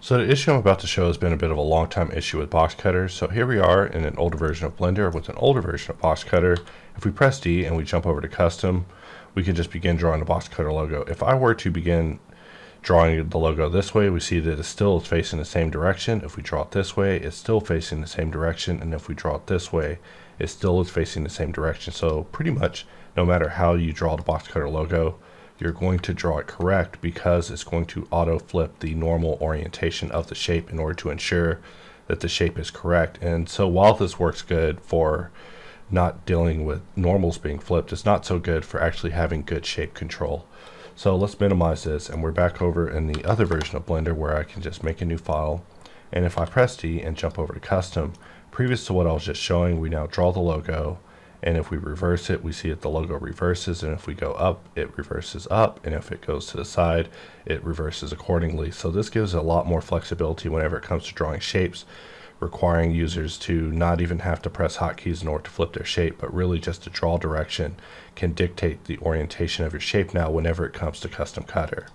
So the issue I'm about to show has been a bit of a long time issue with Boxcutter. So here we are in an older version of Blender with an older version of Boxcutter. If we press D and we jump over to custom, we can just begin drawing the Boxcutter logo. If I were to begin drawing the logo this way, we see that it still is facing the same direction. If we draw it this way, it's still facing the same direction. And if we draw it this way, it still is facing the same direction. So pretty much no matter how you draw the Boxcutter logo, you're going to draw it correct because it's going to auto flip the normal orientation of the shape in order to ensure that the shape is correct. And so while this works good for not dealing with normals being flipped, it's not so good for actually having good shape control. So let's minimize this, and we're back over in the other version of Blender where I can just make a new file. And if I press D and jump over to custom, previous to what I was just showing, we now draw the logo. And if we reverse it, we see that the logo reverses, and if we go up, it reverses up, and if it goes to the side, it reverses accordingly. So this gives a lot more flexibility whenever it comes to drawing shapes, requiring users to not even have to press hotkeys in order to flip their shape, but really just to draw direction can dictate the orientation of your shape now whenever it comes to custom cutter.